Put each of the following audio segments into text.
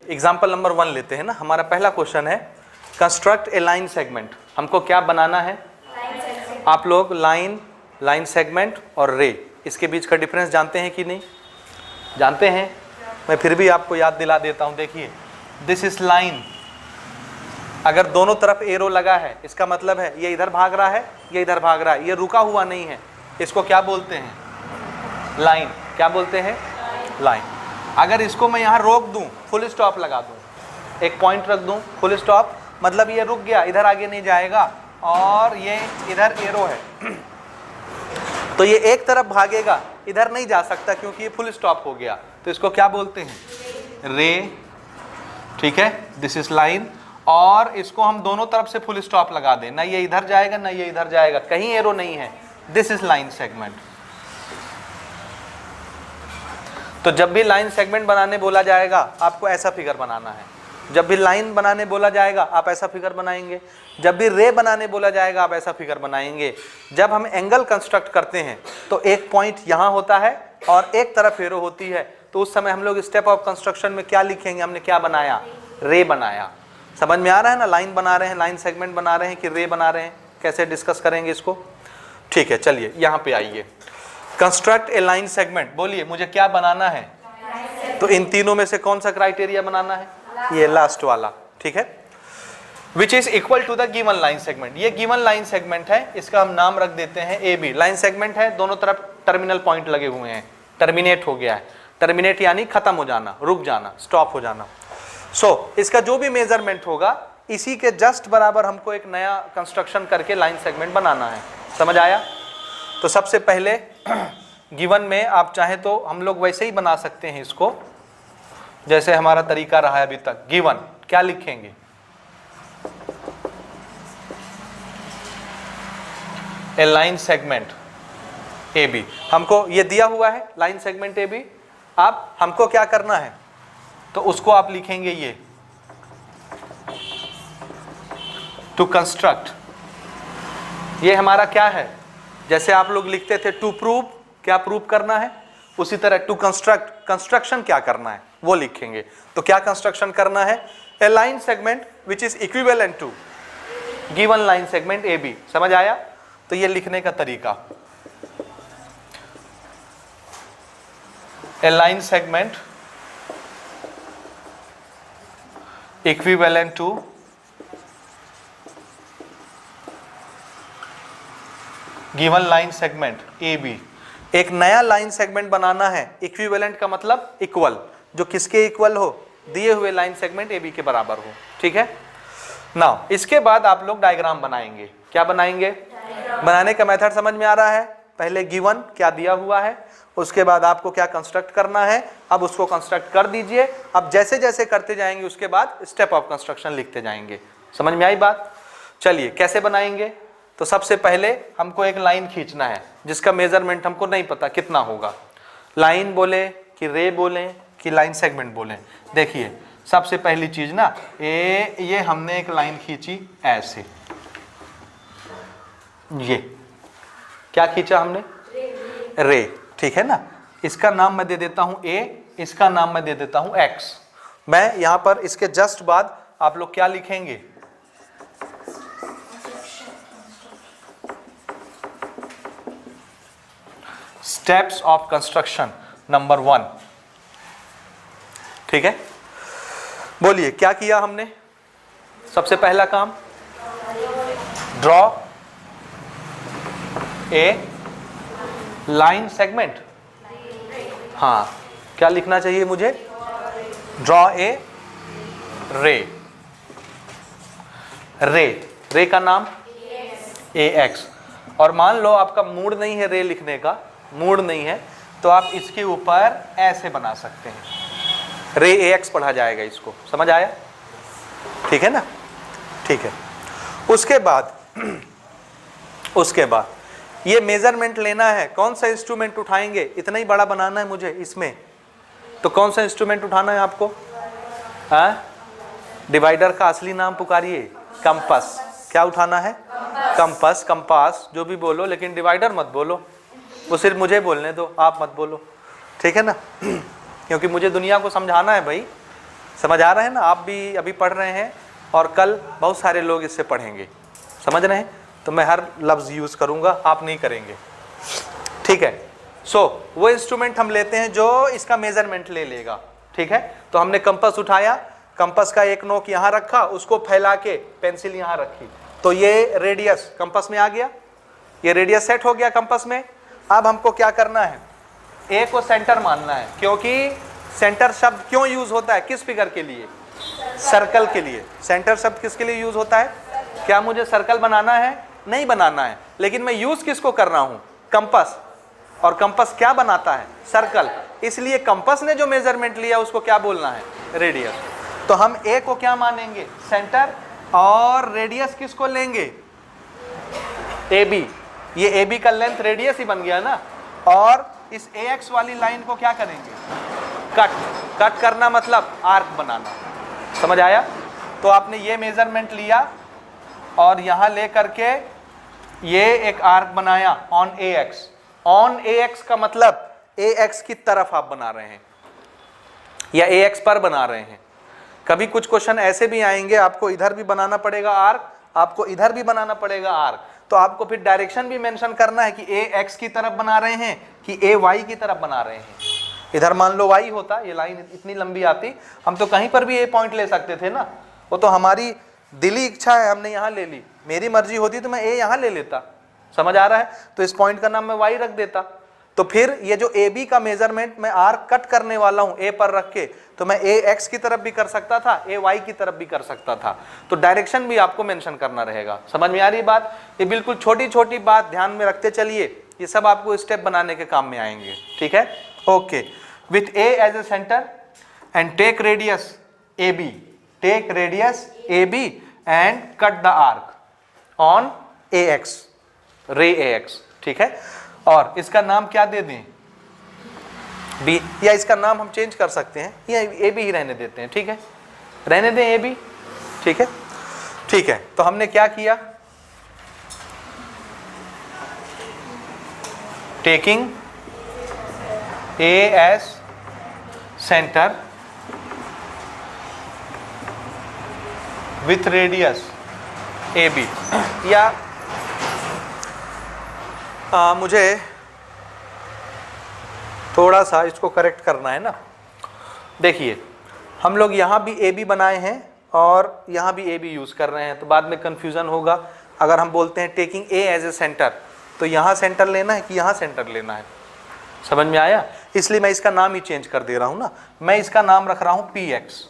Example number 1 लेते हैं ना। हमारा पहला क्वेश्चन है कंस्ट्रक्ट ए लाइन सेगमेंट। हमको क्या बनाना है? आप लोग लाइन सेगमेंट और रे, इसके बीच का डिफरेंस जानते हैं कि नहीं? जानते हैं? मैं फिर भी आपको याद दिला देता हूं। देखिए, दिस इज लाइन। अगर दोनों तरफ एरो लगा है, इसका मतलब है ये इधर भाग रहा है, ये इधर भाग रहा है, ये रुका हुआ नहीं है। इसको क्या बोलते हैं? लाइन। क्या बोलते हैं? लाइन। अगर इसको मैं यहाँ रोक दूं, फुल स्टॉप लगा दूं, एक पॉइंट रख दूं, फुल स्टॉप, मतलब ये रुक गया, इधर आगे नहीं जाएगा, और ये इधर एरो है तो ये एक तरफ भागेगा, इधर नहीं जा सकता क्योंकि ये फुल स्टॉप हो गया। तो इसको क्या बोलते हैं? रे। ठीक है, दिस इज लाइन। और इसको हम दोनों तरफ से फुल स्टॉप लगा दें, ना ये इधर जाएगा ना ये इधर जाएगा, कहीं एरो नहीं है। This is line segment. तो जब भी लाइन सेगमेंट बनाने बोला जाएगा आपको ऐसा फिगर बनाना है। जब भी लाइन बनाने बोला जाएगा आप ऐसा फिगर बनाएंगे। जब भी रे बनाने बोला जाएगा आप ऐसा फिगर बनाएंगे। जब हम एंगल कंस्ट्रक्ट करते हैं तो एक पॉइंट यहाँ होता है और एक तरफ एरो होती है, तो उस समय हम लोग स्टेप ऑफ कंस्ट्रक्शन में क्या लिखेंगे? हमने क्या बनाया? रे बनाया। समझ में आ रहा है ना? लाइन बना रहे हैं, लाइन सेगमेंट बना रहे हैं कि रे बना रहे हैं? कैसे डिस्कस करेंगे इसको? ठीक है, चलिए यहाँ पे आइए। कंस्ट्रक्ट ए लाइन सेगमेंट। बोलिए मुझे क्या बनाना है? तो इन तीनों में से कौन सा क्राइटेरिया बनाना है? ये लास्ट वाला। ठीक है, which is equal to the given line segment. ये गिवन लाइन सेगमेंट है, इसका हम नाम रख देते हैं ए बी। लाइन सेगमेंट है, दोनों तरफ टर्मिनल पॉइंट लगे हुए हैं, टर्मिनेट हो गया है। टर्मिनेट यानी खत्म हो जाना, रुक जाना, स्टॉप हो जाना। सो इसका जो भी मेजरमेंट होगा इसी के जस्ट बराबर हमको एक नया कंस्ट्रक्शन करके लाइन सेगमेंट बनाना है। समझ आया? तो सबसे पहले गिवन में आप चाहें तो हम लोग वैसे ही बना सकते हैं इसको, जैसे हमारा तरीका रहा है अभी तक। गिवन क्या लिखेंगे? ए लाइन सेगमेंट ए बी। हमको ये दिया हुआ है लाइन सेगमेंट ए बी। अब हमको क्या करना है? तो उसको आप लिखेंगे ये टू कंस्ट्रक्ट। ये हमारा क्या है? जैसे आप लोग लिखते थे टू प्रूव, क्या प्रूव करना है, उसी तरह टू कंस्ट्रक्ट, कंस्ट्रक्शन क्या करना है वो लिखेंगे। तो क्या कंस्ट्रक्शन करना है? A line segment which is equivalent to given line segment A B. समझ आया? तो ये लिखने का तरीका, a line segment equivalent to given line segment A B. एक नया लाइन सेगमेंट बनाना है। इक्विवेलेंट का मतलब इक्वल, जो किसके इक्वल हो? दिए हुए लाइन सेगमेंट ए बी के बराबर हो। ठीक है ना? इसके बाद आप लोग डायग्राम बनाएंगे। क्या बनाएंगे? बनाने का मेथड समझ में आ रहा है? पहले गिवन क्या दिया हुआ है, उसके बाद आपको क्या कंस्ट्रक्ट करना है, अब उसको कंस्ट्रक्ट कर दीजिए। अब जैसे जैसे करते जाएंगे उसके बाद स्टेप ऑफ कंस्ट्रक्शन लिखते जाएंगे। समझ में आई बात? चलिए कैसे बनाएंगे? तो सबसे पहले हमको एक लाइन खींचना है जिसका मेजरमेंट हमको नहीं पता कितना होगा। लाइन बोले कि रे बोले कि लाइन सेगमेंट बोले? देखिए सबसे पहली चीज ना, ये हमने एक लाइन खींची ऐसे। ये क्या खींचा हमने? रे। ठीक है ना? इसका नाम मैं दे देता हूं ए, इसका नाम मैं दे देता हूं एक्स। मैं यहां पर इसके जस्ट बाद आप लोग क्या लिखेंगे? Steps of construction number 1। ठीक है, बोलिए क्या किया हमने? सबसे पहला काम, ड्रॉ ए लाइन सेगमेंट। हाँ, क्या लिखना चाहिए मुझे? ड्रॉ ए रे। रे का नाम ए एक्स। और मान लो आपका मूड नहीं है रे लिखने का, मूड नहीं है, तो आप इसके ऊपर ऐसे बना सकते हैं, रे ए एक्स पढ़ा जाएगा इसको। समझ आया? ठीक है ना? ठीक है। उसके बाद ये मेजरमेंट लेना है। कौन सा इंस्ट्रूमेंट उठाएंगे? इतना ही बड़ा बनाना है मुझे इसमें, तो कौन सा इंस्ट्रूमेंट उठाना है आपको? हाँ, डिवाइडर का असली नाम पुकारिए, कंपास। क्या उठाना है? कंपास। कंपास जो भी बोलो, लेकिन डिवाइडर मत बोलो, वो सिर्फ मुझे बोलने दो, आप मत बोलो। ठीक है ना? क्योंकि मुझे दुनिया को समझाना है भाई। समझ आ रहा है ना? आप भी अभी पढ़ रहे हैं और कल बहुत सारे लोग इससे पढ़ेंगे, समझ रहे हैं? तो मैं हर लफ्ज़ यूज़ करूँगा, आप नहीं करेंगे, ठीक है? वो इंस्ट्रूमेंट हम लेते हैं जो इसका मेजरमेंट ले लेगा, ठीक है? तो हमने कंपास उठाया, कंपास का एक नोक यहाँ रखा, उसको फैला के पेंसिल यहाँ रखी, तो ये रेडियस कंपास में आ गया, ये रेडियस सेट हो गया कंपास में। अब हमको क्या करना है? ए को सेंटर मानना है, क्योंकि सेंटर शब्द क्यों यूज होता है? किस फिगर के लिए? सर्कल के लिए। सेंटर शब्द किसके लिए यूज होता है? क्या मुझे सर्कल बनाना है? नहीं बनाना है, लेकिन मैं यूज किसको कर रहा हूं? कंपास। और कंपास क्या बनाता है? सर्कल। इसलिए कंपास ने जो मेजरमेंट लिया उसको क्या बोलना है? रेडियस। तो हम ए को क्या मानेंगे? सेंटर। और रेडियस किसको लेंगे? A B. ये ए बी का लेंथ रेडियस ही बन गया ना। और इस ए एक्स वाली लाइन को क्या करेंगे? कट। कट करना मतलब आर्क बनाना, समझ आया? तो आपने ये मेजरमेंट लिया और यहां ले करके ये एक आर्क बनाया on A x. On A x का मतलब ए एक्स की तरफ आप बना रहे हैं या ए एक्स पर बना रहे हैं। कभी कुछ क्वेश्चन ऐसे भी आएंगे, आपको इधर भी बनाना पड़ेगा आर्क, आपको इधर भी बनाना पड़ेगा आर्क। तो आपको फिर डायरेक्शन भी मेंशन करना है कि ए एक्स की तरफ बना रहे हैं कि ए वाई की तरफ बना रहे हैं। इधर मान लो वाई होता, ये लाइन इतनी लंबी आती, हम तो कहीं पर भी ए पॉइंट ले सकते थे ना। वो तो हमारी दिली इच्छा है, हमने यहाँ ले ली। मेरी मर्जी होती तो मैं ए यहाँ ले लेता, समझ आ रहा है? तो इस पॉइंट का नाम मैं वाई रख देता। तो फिर ये जो ए बी का मेजरमेंट मैं आर्क कट करने वाला हूँ ए पर रख के, तो मैं ए एक्स की तरफ भी कर सकता था, ए वाई की तरफ भी कर सकता था। तो डायरेक्शन भी आपको मेंशन करना रहेगा। समझ में आ रही बात? ये बिल्कुल छोटी छोटी बात ध्यान में रखते चलिए, ये सब आपको स्टेप बनाने के काम में आएंगे, ठीक है? Okay. With A as a centre and take radius A B, take radius A B and cut the arc on A X, ray A x, ठीक है? और इसका नाम क्या दे दें? बी, या इसका नाम हम चेंज कर सकते हैं, या ए बी ही रहने देते हैं, ठीक है? रहने दें ए बी, ठीक है? ठीक है। तो हमने क्या किया? Taking A as centre with radius A B, या मुझे थोड़ा सा इसको करेक्ट करना है ना। देखिए, हम लोग यहाँ भी ए बी बनाए हैं और यहाँ भी ए बी यूज़ कर रहे हैं, तो बाद में कन्फ्यूज़न होगा। अगर हम बोलते हैं taking A as a centre, तो यहाँ सेंटर लेना है कि यहाँ सेंटर लेना है? समझ में आया? इसलिए मैं इसका नाम ही चेंज कर दे रहा हूँ ना। मैं इसका नाम रख रहा हूँ पी एक्स,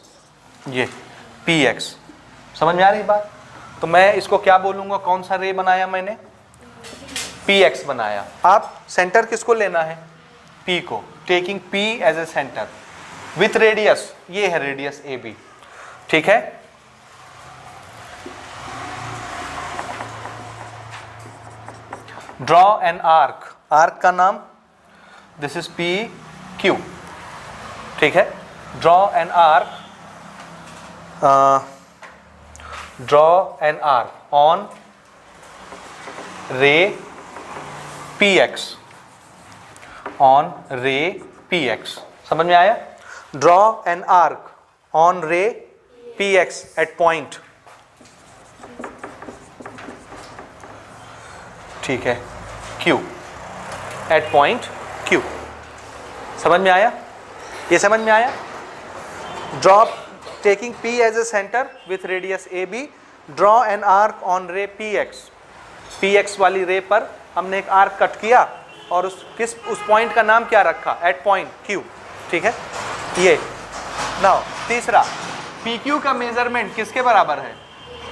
ये पी एक्स। समझ में आ रही बात? तो मैं इसको क्या बोलूँगा? कौन सा रे बनाया मैंने? पी एक्स बनाया। आप सेंटर किसको लेना है? P को। Taking P as a centre with radius, ये है रेडियस ए बी, ठीक है? ड्रॉ एन आर्क, आर्क का नाम दिस इज पी क्यू, ठीक है? Draw an arc, draw an arc on ray P X, on ray P X. समझ में आया? Draw an arc on ray P X at point, ठीक है, Q, eight point Q. समझ में आया? ये समझ में आया? Draw taking P as a centre with radius A B, draw an arc on ray P X. P X वाली रे पर हमने एक आर्क कट किया और उस पॉइंट का नाम क्या रखा? एट पॉइंट क्यू, ठीक है? ये नाउ तीसरा, पी क्यू का मेजरमेंट किसके बराबर है?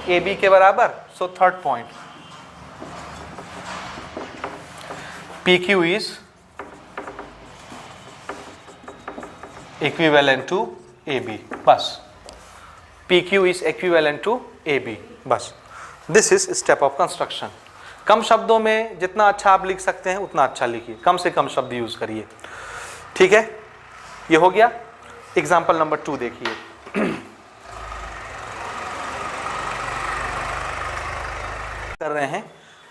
ए बी के बराबर। So third point, P Q is equivalent to A B, बस। P Q is equivalent to A B, बस। This is step of construction. कम शब्दों में जितना अच्छा आप लिख सकते हैं उतना अच्छा लिखिए, कम से कम शब्द यूज करिए, ठीक है? ये हो गया। एग्जाम्पल नंबर 2 देखिए। कर रहे हैं,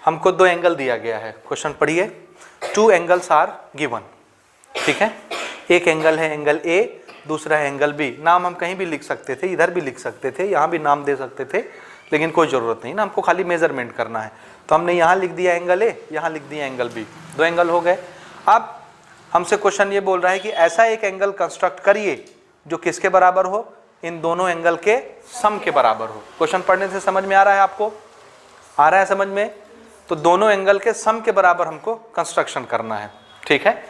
हमको 2 एंगल दिया गया है, क्वेश्चन पढ़िए। 2 एंगल्स आर गिवन, ठीक है? एक एंगल है एंगल ए, दूसरा है एंगल बी। नाम हम कहीं भी लिख सकते थे, इधर भी लिख सकते थे, यहाँ भी नाम दे सकते थे, लेकिन कोई ज़रूरत नहीं ना, हमको खाली मेजरमेंट करना है। तो हमने यहाँ लिख दिया एंगल ए, यहाँ लिख दिया एंगल बी, 2 एंगल हो गए। अब हमसे क्वेश्चन ये बोल रहा है कि ऐसा एक एंगल कंस्ट्रक्ट करिए जो किसके बराबर हो, इन दोनों एंगल के सम के बराबर हो। क्वेश्चन पढ़ने से समझ में आ रहा है आपको, आ रहा है समझ में? तो दोनों एंगल के सम के बराबर हमको कंस्ट्रक्शन करना है, ठीक है।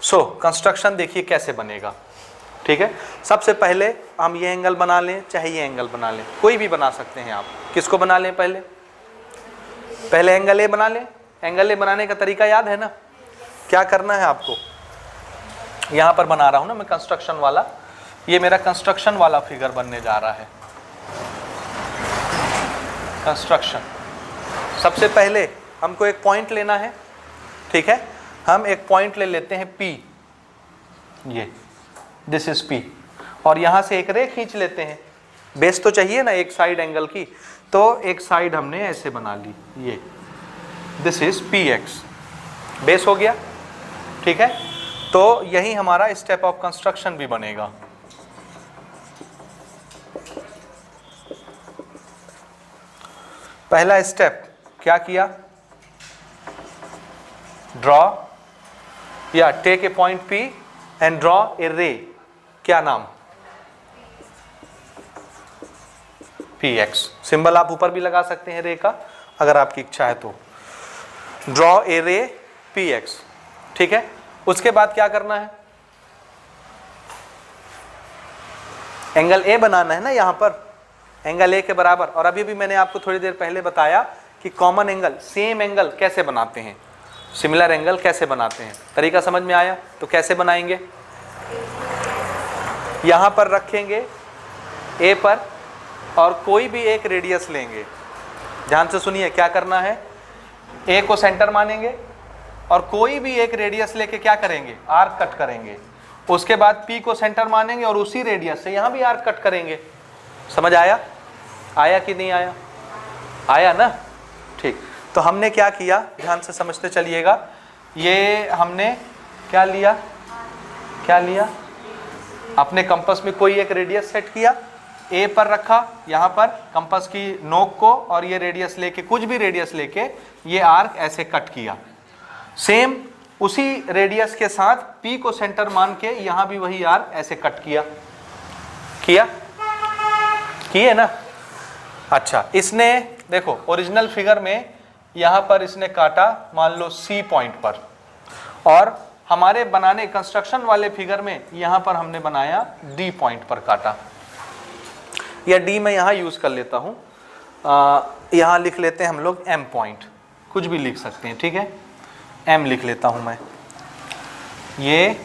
सो कंस्ट्रक्शन देखिए कैसे बनेगा, ठीक है। सबसे पहले हम ये एंगल बना लें, चाहे ये एंगल बना लें, कोई भी बना सकते हैं आप। किसको बना लें? पहले एंगल ए बना लें। एंगल ए बनाने का तरीका याद है ना? क्या करना है आपको, यहाँ पर बना रहा हूँ ना मैं कंस्ट्रक्शन वाला, ये मेरा कंस्ट्रक्शन वाला फिगर बनने जा रहा है। कंस्ट्रक्शन, सबसे पहले हमको एक पॉइंट लेना है, ठीक है। हम एक पॉइंट ले लेते हैं P, ये दिस इज P, और यहाँ से एक रे खींच लेते हैं। बेस तो चाहिए ना एक साइड एंगल की, तो एक साइड हमने ऐसे बना ली, ये दिस इज PX, बेस हो गया, ठीक है। तो यही हमारा स्टेप ऑफ कंस्ट्रक्शन भी बनेगा। पहला स्टेप क्या किया, ड्रॉ या take a point P and draw a ray, क्या नाम, PX। सिंबल आप ऊपर भी लगा सकते हैं रे का, अगर आपकी इच्छा है तो। ड्रॉ ए रे PX, ठीक है। उसके बाद क्या करना है, एंगल ए बनाना है ना यहाँ पर, एंगल ए के बराबर। और अभी भी मैंने आपको थोड़ी देर पहले बताया कि कॉमन एंगल, सेम एंगल कैसे बनाते हैं, सिमिलर एंगल कैसे बनाते हैं। तरीका समझ में आया? तो कैसे बनाएंगे, यहाँ पर रखेंगे ए पर और कोई भी एक रेडियस लेंगे। ध्यान से सुनिए क्या करना है, ए को सेंटर मानेंगे और कोई भी एक रेडियस लेके क्या करेंगे, आर्क कट करेंगे। उसके बाद पी को सेंटर मानेंगे और उसी रेडियस से यहाँ भी आर्क कट करेंगे। समझ आया? आया कि नहीं आया? आया ना, ठीक। तो हमने क्या किया, ध्यान से समझते चलिएगा। ये हमने क्या लिया, क्या लिया, अपने कंपास में कोई एक रेडियस सेट किया, ए पर रखा, यहाँ पर कंपास की नोक को, और ये रेडियस लेके, कुछ भी रेडियस लेके ये आर्क ऐसे कट किया। सेम उसी रेडियस के साथ P को सेंटर मान के यहाँ भी वही आर्क ऐसे कट किया, किए ना। अच्छा, इसने देखो ओरिजिनल फिगर में यहाँ पर इसने काटा मान लो C पॉइंट पर, और हमारे बनाने कंस्ट्रक्शन वाले फिगर में यहाँ पर हमने बनाया D पॉइंट पर काटा, या D मैं यहाँ यूज कर लेता हूँ, यहाँ लिख लेते हैं हम लोग M पॉइंट, कुछ भी लिख सकते हैं, ठीक है। M लिख लेता हूँ मैं, ये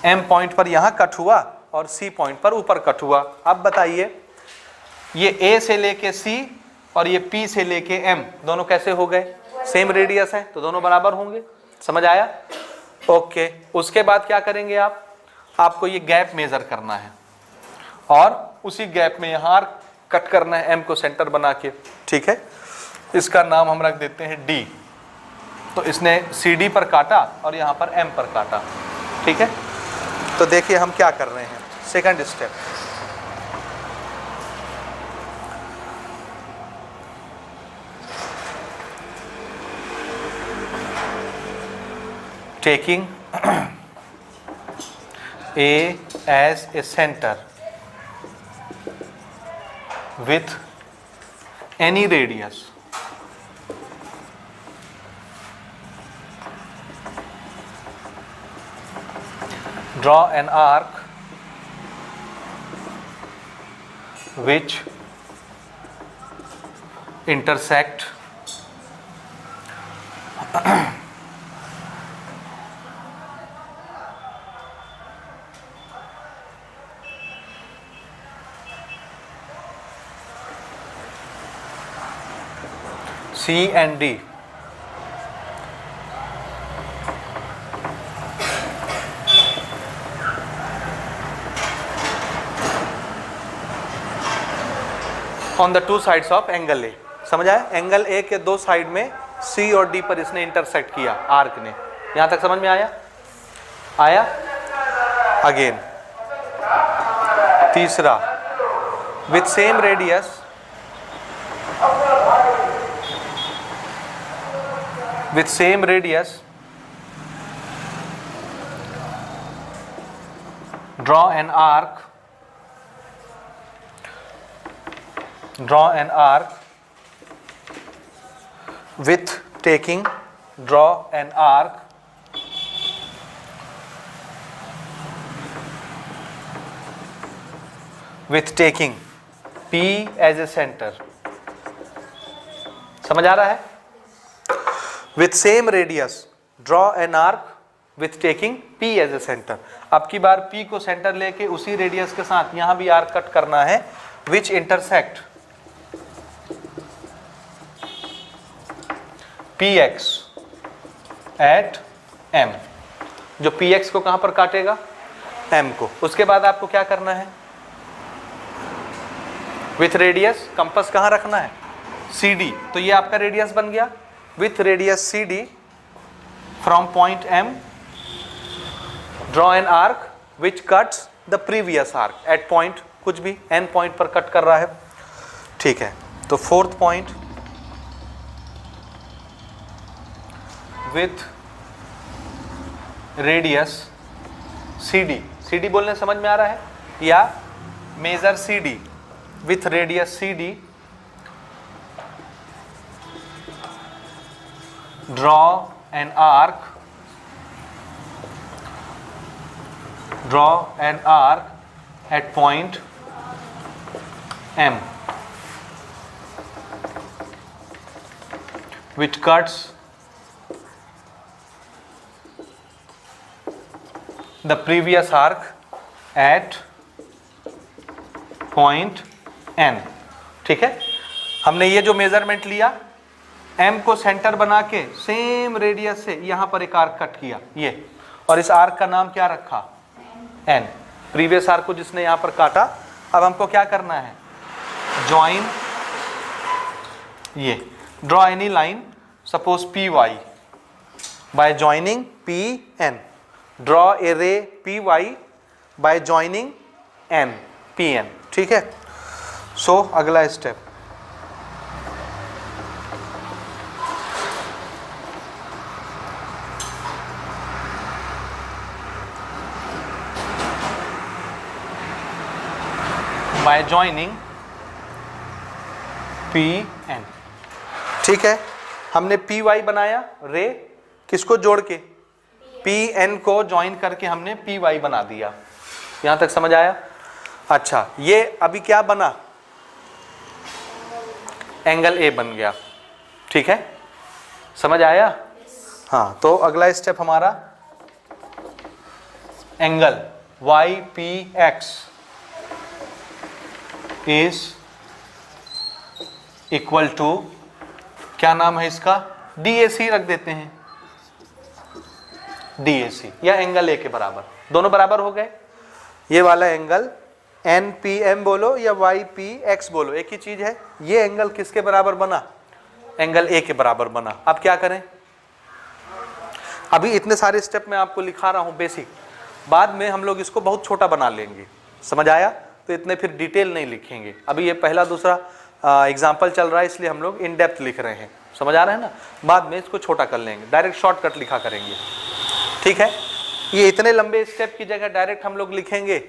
M पॉइंट पर यहाँ कट हुआ और C पॉइंट पर ऊपर कट हुआ। अब बताइए, ये A से लेके C और ये P से लेके M दोनों कैसे हो गए, सेम रेडियस है तो दोनों बराबर होंगे। समझ आया? ओके। उसके बाद क्या करेंगे आप, आपको ये गैप मेजर करना है और उसी गैप में यहाँ कट करना है M को सेंटर बना के, ठीक है। इसका नाम हम रख देते हैं D। तो इसने CD पर काटा और यहाँ पर M पर काटा, ठीक है। तो देखिए हम क्या कर रहे हैं, second step, taking A as a center with any radius, draw an arc which intersect C and D. On the two sides of angle A. समझ आया? एंगल A के दो साइड में C और D पर इसने इंटरसेक्ट किया arc ने। यहां तक समझ में आया? आया? अगेन तीसरा with same radius draw an arc with taking P as a center. समझ आ रहा है? With same radius draw an arc with taking P as a center. अब की बार P को सेंटर लेके उसी रेडियस के साथ यहां भी आर्क कट करना है, which intersect Px at M. जो Px को कहां पर काटेगा? M को. उसके बाद आपको क्या करना है? विथ रेडियस कंपास कहां रखना है? CD. तो ये आपका रेडियस बन गया. With radius CD from point M draw an arc which cuts the previous arc eight point, कुछ भी N पॉइंट पर कट कर रहा है. ठीक है, तो fourth point with radius CD. CD बोलने समझ में आ रहा है? या major CD with radius CD, draw an arc at point M which cuts the previous arc at point N. ठीक है, हमने ये जो मेजरमेंट लिया, M को सेंटर बना के सेम रेडियस से यहां पर एक आर्क कट किया ये, और इस आर्क का नाम क्या रखा? N. प्रीवियस आर्क को जिसने यहां पर काटा. अब हमको क्या करना है? ज्वाइन ये, draw any line suppose PY by joining PN. Draw a ray PY by joining N PN. ठीक है, सो अगला स्टेप बाय ज्वाइनिंग PN. ठीक है, हमने PY बनाया रे, किसको जोड़ के? PN को ज्वाइन करके हमने PY बना दिया. यहां तक समझ आया? अच्छा, ये अभी क्या बना? एंगल A बन गया. ठीक है, समझ आया? हाँ, तो अगला स्टेप हमारा angle YPX is equal to, क्या नाम है इसका? DAC रख देते हैं. DAC या एंगल A के बराबर, दोनों बराबर हो गए. ये वाला एंगल NPM बोलो या YPX बोलो, एक ही चीज है. ये एंगल किसके बराबर बना? एंगल A के बराबर बना. अब क्या करें? अभी इतने सारे स्टेप मैं आपको लिखा रहा हूं बेसिक, बाद में हम लोग इसको बहुत छोटा बना लेंगे. समझ आया? तो इतने फिर डिटेल नहीं लिखेंगे. अभी ये पहला दूसरा एग्जाम्पल चल रहा है, इसलिए हम लोग इन डेप्थ लिख रहे हैं. समझ आ रहा है ना? बाद में इसको छोटा कर लेंगे, डायरेक्ट शॉर्टकट लिखा करेंगे. ठीक है, ये इतने लंबे स्टेप की जगह डायरेक्ट हम लोग लिखेंगे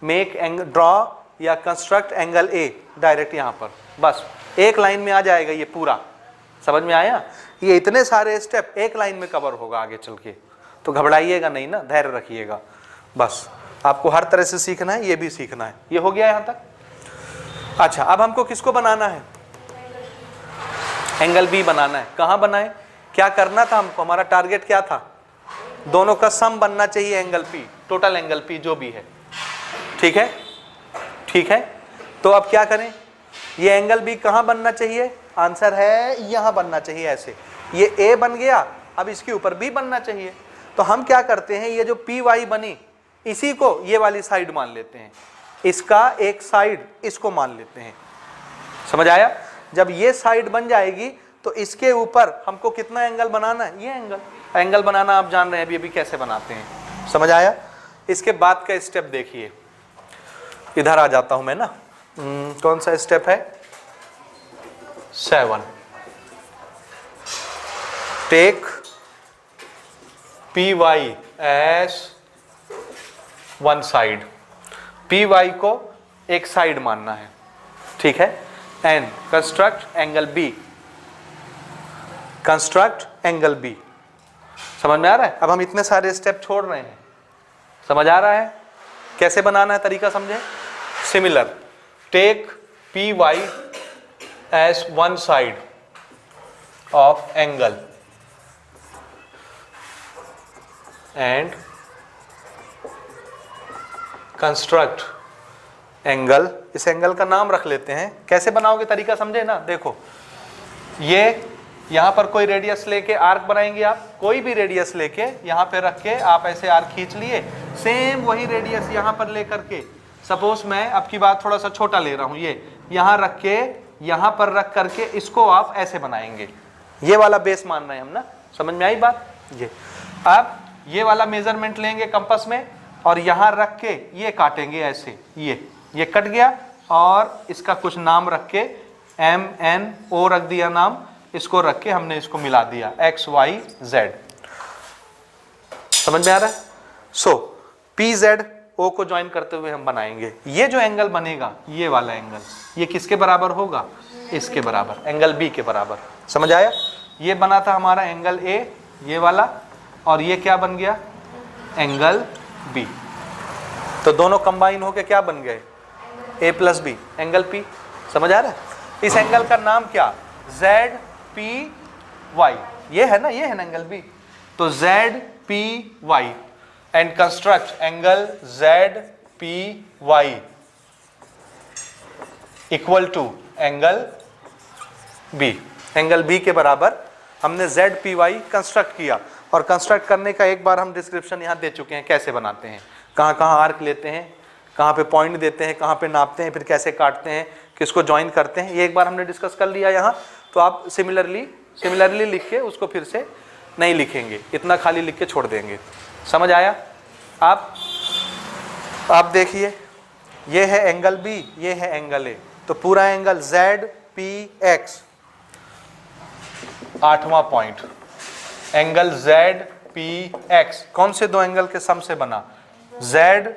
मेक एंगल, ड्रॉ या कंस्ट्रक्ट एंगल A. डायरेक्ट यहाँ पर बस एक लाइन में आ जाएगा ये पूरा. समझ में आया? ये इतने सारे स्टेप एक लाइन में कवर होगा आगे चल के. तो घबराइएगा नहीं ना, धैर्य रखिएगा. बस आपको हर तरह से सीखना है, ये भी सीखना है. ये हो गया यहाँ तक? अच्छा, अब हमको किसको बनाना है? एंगल B बनाना है. कहाँ बनाए? क्या करना था हमको? हमारा टारगेट क्या था? दोनों का सम बनना चाहिए angle P, total angle P जो भी है. ठीक है, ठीक है. तो अब क्या करें? ये एंगल B कहाँ बनना चाहिए? आंसर है यहाँ बनना चाहिए. ऐसे ये A बन गया, अब इसके ऊपर B बनना चाहिए. तो हम क्या करते हैं, ये जो PY बनी इसी को ये वाली साइड मान लेते हैं, इसका एक साइड इसको मान लेते हैं. समझ आया? जब ये साइड बन जाएगी तो इसके ऊपर हमको कितना एंगल बनाना है? ये एंगल बनाना आप जान रहे हैं अभी कैसे बनाते हैं. समझ आया? इसके बाद का स्टेप देखिए. इधर आ जाता हूं मैं ना। कौन सा स्टेप है? 7। Take P Y as one side, P Y को एक साइड मानना है, ठीक है। And construct angle B, construct angle B. समझ में आ रहा है? अब हम इतने सारे स्टेप छोड़ रहे हैं, समझ आ रहा है कैसे बनाना है, तरीका समझे। Similar, take P Y as one side of angle and construct angle. इस एंगल का नाम रख लेते हैं। कैसे बनाओगे तरीका समझे ना। देखो, ये यहां पर कोई रेडियस लेके आर्क बनाएंगे आप, कोई भी रेडियस लेके यहां पे रख के आप ऐसे आर्क खींच लिए। सेम वही रेडियस यहां पर लेकर के, सपोज मैं अब की बात थोड़ा सा छोटा ले रहा हूं, ये यहां रख के यहां पर रख करके इसको आप ऐसे बनाएंगे। ये वाला बेस मान रहे हैं हम ना, समझ में आई बात। ये अब ये वाला मेजरमेंट लेंगे कंपास में और यहां रख के ये काटेंगे ऐसे, ये कट गया और इसका कुछ नाम रख के MNO रख दिया नाम, इसको रख के हमने इसको मिला दिया XYZ। समझ में आ रहा है। सो PZO को ज्वाइन करते हुए हम बनाएंगे। ये जो एंगल बनेगा, ये वाला एंगल, ये किसके बराबर होगा? इसके बराबर, एंगल B के बराबर। समझ आया। ये बना था हमारा एंगल A, ये वाला, और ये क्या बन गया? Angle B। तो दोनों कंबाइन होके क्या बन गए? A + B, angle P। समझ आ रहा है। इस एंगल का नाम क्या? ZPY। ये है ना, ये है ना एंगल B। तो ZPY and construct angle ZPY equal to angle B। Angle B के बराबर हमने ZPY कंस्ट्रक्ट किया। और कंस्ट्रक्ट करने का एक बार हम डिस्क्रिप्शन यहाँ दे चुके हैं, कैसे बनाते हैं, कहाँ कहाँ आर्क लेते हैं, कहाँ पे पॉइंट देते हैं, कहाँ पे नापते हैं, फिर कैसे काटते हैं, किसको ज्वाइन करते हैं, ये एक बार हमने डिस्कस कर लिया यहाँ। तो आप सिमिलरली लिख के उसको फिर से नहीं लिखेंगे, इतना खाली लिख के छोड़ देंगे। समझ आया। आप देखिए, ये है एंगल B, ये है एंगल A। तो पूरा एंगल ZPX, 8वां पॉइंट, एंगल ZPX कौन से दो एंगल के सम से बना? Z,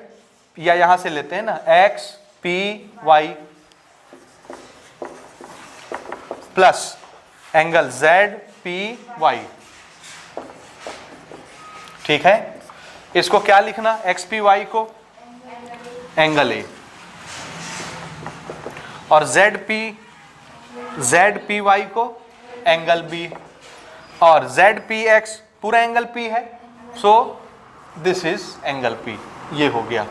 या यहां से लेते हैं ना, XPY प्लस एंगल ZPY। ठीक है। इसको क्या लिखना? XPY को एंगल A, और ZPY को एंगल B, और ZPX पूरा एंगल P है। So this is angle P। ये हो गया,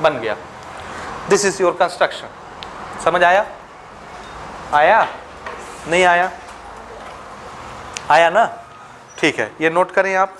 बन गया। This is your construction. समझ आया? आया? नहीं आया? आया ना? ठीक है, ये नोट करें आप।